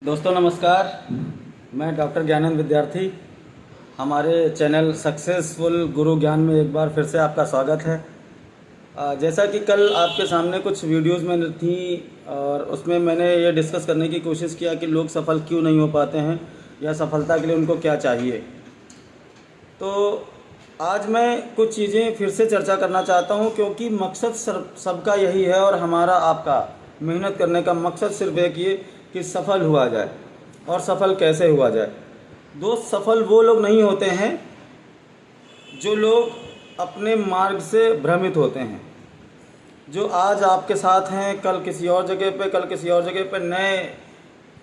दोस्तों नमस्कार, मैं डॉक्टर ज्ञानंद विद्यार्थी। हमारे चैनल सक्सेसफुल गुरु ज्ञान में एक बार फिर से आपका स्वागत है। जैसा कि कल आपके सामने कुछ वीडियोस में थी और उसमें मैंने ये डिस्कस करने की कोशिश किया कि लोग सफल क्यों नहीं हो पाते हैं या सफलता के लिए उनको क्या चाहिए। तो आज मैं कुछ चीज़ें फिर से चर्चा करना चाहता हूँ, क्योंकि मकसद सबका यही है और हमारा आपका मेहनत करने का मकसद सिर्फ एक ये कि सफल हुआ जाए। और सफल कैसे हुआ जाए दोस्त? सफल वो लोग नहीं होते हैं जो लोग अपने मार्ग से भ्रमित होते हैं, जो आज आपके साथ हैं, कल किसी और जगह पे, कल किसी और जगह पे नए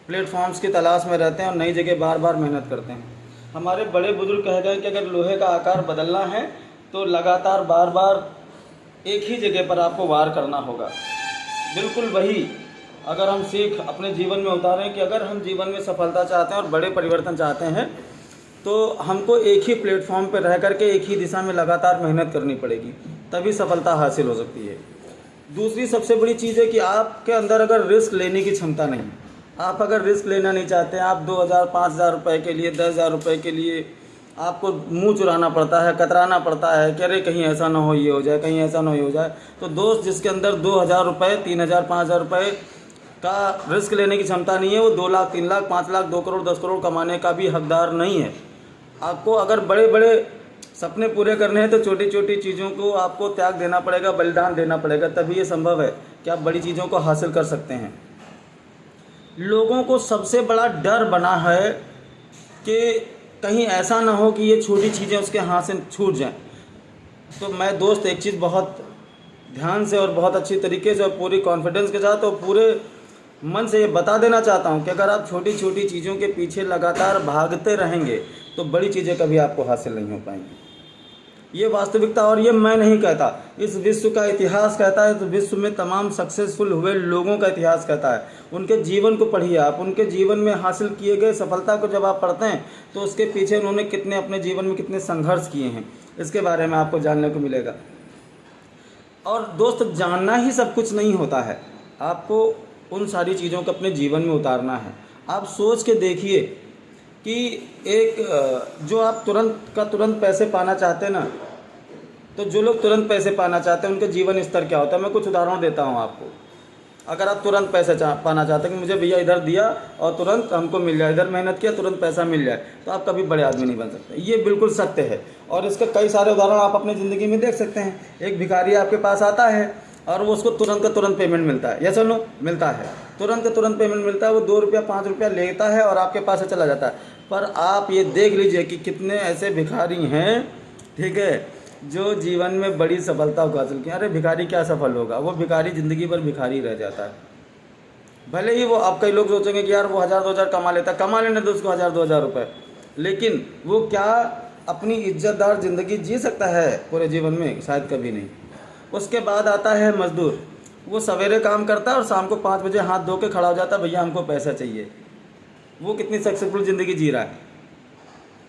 प्लेटफॉर्म्स की तलाश में रहते हैं और नई जगह बार बार मेहनत करते हैं। हमारे बड़े बुजुर्ग कह गए कि अगर लोहे का आकार बदलना है तो लगातार बार बार एक ही जगह पर आपको वार करना होगा। बिल्कुल वही अगर हम सीख अपने जीवन में उतारें कि अगर हम जीवन में सफलता चाहते हैं और बड़े परिवर्तन चाहते हैं तो हमको एक ही प्लेटफॉर्म पर रह करके एक ही दिशा में लगातार मेहनत करनी पड़ेगी, तभी सफलता हासिल हो सकती है। दूसरी सबसे बड़ी चीज़ है कि आपके अंदर अगर रिस्क लेने की क्षमता नहीं, आप अगर रिस्क लेना नहीं चाहते हैं, आप 2000 5000 रुपये के लिए, 10,000 रुपये के लिए आपको मुंह चुराना पड़ता है, कतराना पड़ता है कि अरे कहीं ऐसा ना हो ये हो जाए, कहीं ऐसा ना हो जाए। तो दोस्त, जिसके अंदर 2000 रुपये, 3000, 5000 रुपये का रिस्क लेने की क्षमता नहीं है, वो 2 लाख, 3 लाख, 5 लाख, 2 करोड़, 10 करोड़ कमाने का भी हकदार नहीं है। आपको अगर बड़े बड़े सपने पूरे करने हैं तो छोटी छोटी चीज़ों को आपको त्याग देना पड़ेगा, बलिदान देना पड़ेगा, तभी ये संभव है कि आप बड़ी चीज़ों को हासिल कर सकते हैं। लोगों को सबसे बड़ा डर बना है कि कहीं ऐसा ना हो कि ये छोटी चीज़ें उसके हाथ से छूट जाएं। तो मैं दोस्त एक चीज़ बहुत ध्यान से और बहुत अच्छी तरीके से और पूरी कॉन्फिडेंस के साथ और पूरे मन से ये बता देना चाहता हूँ कि अगर आप छोटी छोटी चीज़ों के पीछे लगातार भागते रहेंगे तो बड़ी चीज़ें कभी आपको हासिल नहीं हो पाएंगी। ये वास्तविकता, और ये मैं नहीं कहता, इस विश्व का इतिहास कहता है। तो विश्व में तमाम सक्सेसफुल हुए लोगों का इतिहास कहता है। उनके जीवन को पढ़िए आप, उनके जीवन में हासिल किए गए सफलता को जब आप पढ़ते हैं तो उसके पीछे उन्होंने कितने अपने जीवन में कितने संघर्ष किए हैं, इसके बारे में आपको जानने को मिलेगा। और दोस्त, जानना ही सब कुछ नहीं होता है, आपको उन सारी चीज़ों को अपने जीवन में उतारना है। आप सोच के देखिए कि एक जो आप तुरंत का तुरंत पैसे पाना चाहते हैं ना, तो जो लोग तुरंत पैसे पाना चाहते हैं उनके जीवन स्तर क्या होता है, मैं कुछ उदाहरण देता हूँ आपको। अगर आप तुरंत पैसे पाना चाहते हैं कि मुझे भैया इधर दिया और तुरंत हमको मिल जाए, इधर मेहनत किया तुरंत पैसा मिल जाए, तो आप कभी बड़े आदमी नहीं बन सकते। ये बिल्कुल सत्य है और इसके कई सारे उदाहरण आप अपनी ज़िंदगी में देख सकते हैं। एक भिखारी आपके पास आता है और वो उसको तुरंत का तुरंत पेमेंट मिलता है, या सुनो, मिलता है, तुरंत का तुरंत पेमेंट मिलता है। वो 2 रुपया 5 रुपया लेता है और आपके पास से चला जाता है। पर आप ये देख लीजिए कि कितने ऐसे भिखारी हैं, ठीक है, जो जीवन में बड़ी सफलता को हासिल की। अरे भिखारी क्या सफल होगा, वो भिखारी ज़िंदगी भर भिखारी रह जाता है। भले ही वो, आप कई लोग सोचेंगे कि यार वो 1000-2000 कमा लेता, कमा लेने दो उसको 1000-2000 रुपये, लेकिन वो क्या अपनी इज्जतदार ज़िंदगी जी सकता है पूरे जीवन में? शायद कभी नहीं। उसके बाद आता है मज़दूर। वो सवेरे काम करता है और शाम को 5 बजे हाथ धो के खड़ा हो जाता है, भैया हमको पैसा चाहिए। वो कितनी सक्सेसफुल ज़िंदगी जी रहा है।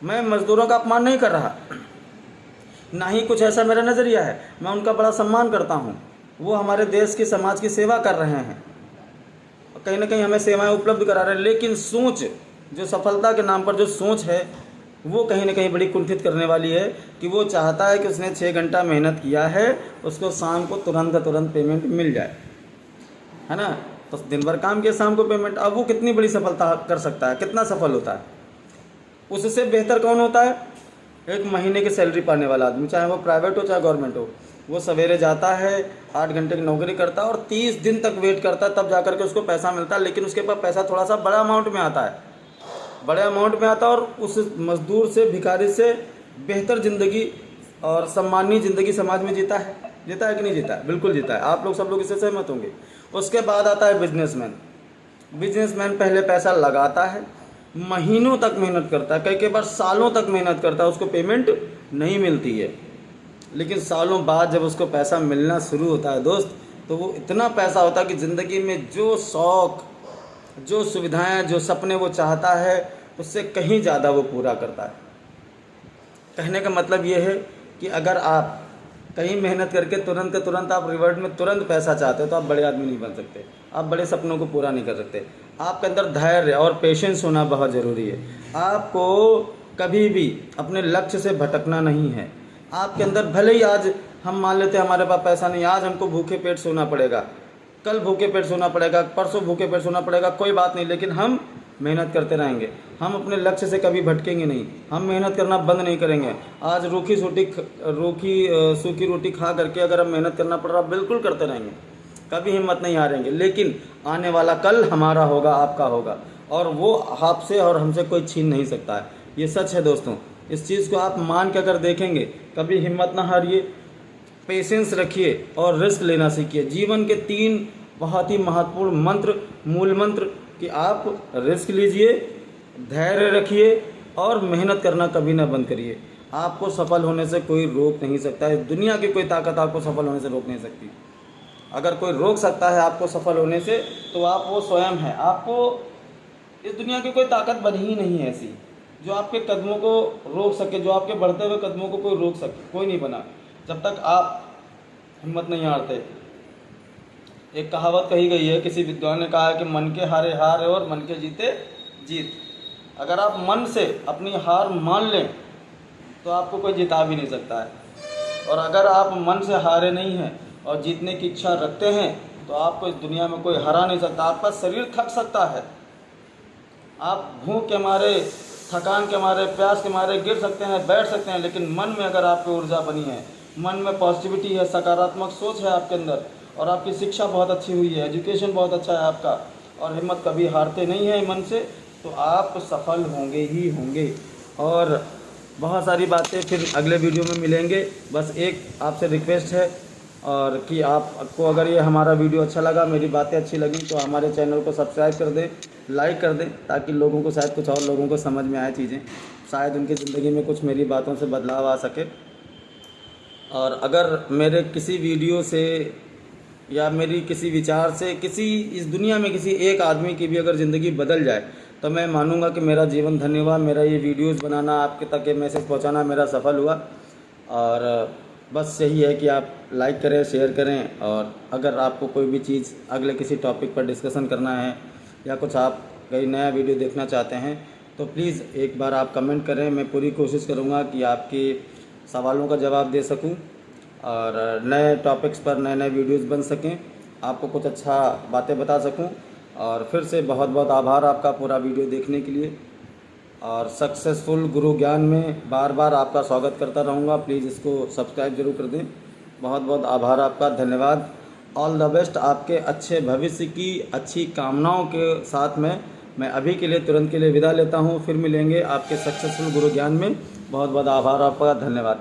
मैं मज़दूरों का अपमान नहीं कर रहा, ना ही कुछ ऐसा मेरा नज़रिया है, मैं उनका बड़ा सम्मान करता हूँ। वो हमारे देश की, समाज की सेवा कर रहे हैं, कहीं ना कहीं हमें सेवाएं उपलब्ध करा रहे हैं। लेकिन सोच, जो सफलता के नाम पर जो सोच है, वो कहीं ना कहीं बड़ी कुंठित करने वाली है कि वो चाहता है कि उसने 6 घंटा मेहनत किया है, उसको शाम को तुरंत का तुरंत पेमेंट मिल जाए, है ना। तो दिन भर काम किया, शाम को पेमेंट। अब वो कितनी बड़ी सफलता कर सकता है, कितना सफल होता है? उससे बेहतर कौन होता है? एक महीने की सैलरी पाने वाला आदमी, चाहे वो प्राइवेट हो चाहे गवर्नमेंट हो। वो सवेरे जाता है, 8 घंटे की नौकरी करता है और 30 दिन तक वेट करता है, तब जा कर के उसको पैसा मिलता है। लेकिन उसके पास पैसा थोड़ा सा बड़ा अमाउंट में आता है, बड़े अमाउंट में आता है, और उस मजदूर से, भिखारी से बेहतर ज़िंदगी और सम्मानीय ज़िंदगी समाज में जीता है। जीता है कि नहीं जीता है? बिल्कुल जीता है। आप लोग सब लोग इससे सहमत होंगे। उसके बाद आता है बिजनेसमैन। बिजनेसमैन पहले पैसा लगाता है, महीनों तक मेहनत करता है, कई बार सालों तक मेहनत करता है, उसको पेमेंट नहीं मिलती है। लेकिन सालों बाद जब उसको पैसा मिलना शुरू होता है दोस्त, तो वो इतना पैसा होता है कि ज़िंदगी में जो शौक़, जो सुविधाएं, जो सपने वो चाहता है, उससे कहीं ज़्यादा वो पूरा करता है। कहने का मतलब ये है कि अगर आप कहीं मेहनत करके तुरंत आप रिवर्ट में तुरंत पैसा चाहते हो तो आप बड़े आदमी नहीं बन सकते, आप बड़े सपनों को पूरा नहीं कर सकते। आपके अंदर धैर्य और पेशेंस होना बहुत ज़रूरी है। आपको कभी भी अपने लक्ष्य से भटकना नहीं है। आपके अंदर भले ही आज हम मान लेते हैं हमारे पास पैसा नहीं, आज हमको भूखे पेट सोना पड़ेगा, कल भूखे पेट सोना पड़ेगा, परसों भूखे पेट सोना पड़ेगा, कोई बात नहीं, लेकिन हम मेहनत करते रहेंगे। हम अपने लक्ष्य से कभी भटकेंगे नहीं, हम मेहनत करना बंद नहीं करेंगे। आज सूखी रोटी खा करके अगर हम मेहनत करना पड़ रहा, बिल्कुल करते रहेंगे, कभी हिम्मत नहीं हारेंगे। लेकिन आने वाला कल हमारा होगा, आपका होगा, और वो आपसे और हमसे कोई छीन नहीं सकता है। ये सच है दोस्तों, इस चीज़ को आप मान के अगर देखेंगे, कभी हिम्मत ना हारिए, पेशेंस रखिए और रिस्क लेना सीखिए। जीवन के 3 बहुत ही महत्वपूर्ण मंत्र, मूल मंत्र, कि आप रिस्क लीजिए, धैर्य रखिए और मेहनत करना कभी ना बंद करिए। आपको सफल होने से कोई रोक नहीं सकता है। दुनिया की कोई ताकत आपको सफल होने से रोक नहीं सकती। अगर कोई रोक सकता है आपको सफल होने से, तो आप वो स्वयं है। आपको इस दुनिया की कोई ताकत बनी ही नहीं है ऐसी जो आपके कदमों को रोक सके, जो आपके बढ़ते हुए कदमों को कोई रोक सके, कोई नहीं बना जब तक आप हिम्मत नहीं हारते। एक कहावत कही गई है, किसी विद्वान ने कहा है कि मन के हारे हार और मन के जीते जीत। अगर आप मन से अपनी हार मान लें तो आपको कोई जिता भी नहीं सकता है, और अगर आप मन से हारे नहीं हैं और जीतने की इच्छा रखते हैं तो आपको इस दुनिया में कोई हरा नहीं सकता। आपका शरीर थक सकता है, आप भूख के मारे, थकान के मारे, प्यास के मारे गिर सकते हैं, बैठ सकते हैं, लेकिन मन में अगर आपकी ऊर्जा बनी है, मन में पॉजिटिविटी है, सकारात्मक सोच है आपके अंदर, और आपकी शिक्षा बहुत अच्छी हुई है, एजुकेशन बहुत अच्छा है आपका, और हिम्मत कभी हारते नहीं है मन से, तो आप सफल होंगे ही होंगे। और बहुत सारी बातें फिर अगले वीडियो में मिलेंगे। बस एक आपसे रिक्वेस्ट है, और कि आपको अगर ये हमारा वीडियो अच्छा लगा, मेरी बातें अच्छी लगी, तो हमारे चैनल को सब्सक्राइब कर दें, लाइक कर दें, ताकि लोगों को, शायद कुछ और लोगों को समझ में आए चीज़ें, शायद उनकी ज़िंदगी में कुछ मेरी बातों से बदलाव आ सके। और अगर मेरे किसी वीडियो से या मेरी किसी विचार से इस दुनिया में किसी एक आदमी की भी अगर ज़िंदगी बदल जाए, तो मैं मानूंगा कि मेरा जीवन धन्य हुआ। मेरा ये वीडियोस बनाना, आपके तक ये मैसेज पहुंचाना मेरा सफल हुआ। और बस यही है कि आप लाइक करें, शेयर करें, और अगर आपको कोई भी चीज़ अगले किसी टॉपिक पर डिस्कशन करना है या कुछ आप कोई नया वीडियो देखना चाहते हैं, तो प्लीज़ एक बार आप कमेंट करें। मैं पूरी कोशिश करूँगा कि आपके सवालों का जवाब दे सकूँ और नए टॉपिक्स पर नए नए वीडियोस बन सकें, आपको कुछ अच्छा बातें बता सकूं। और फिर से बहुत बहुत आभार आपका पूरा वीडियो देखने के लिए। और सक्सेसफुल गुरु ज्ञान में बार बार आपका स्वागत करता रहूँगा। प्लीज़ इसको सब्सक्राइब जरूर कर दें। बहुत बहुत आभार आपका, धन्यवाद। All the best. आपके अच्छे भविष्य की अच्छी कामनाओं के साथ में मैं अभी के लिए तुरंत के लिए विदा लेता हूँ। फिर मिलेंगे आपके सक्सेसफुल गुरु ज्ञान में। बहुत बहुत आभार आपका, धन्यवाद।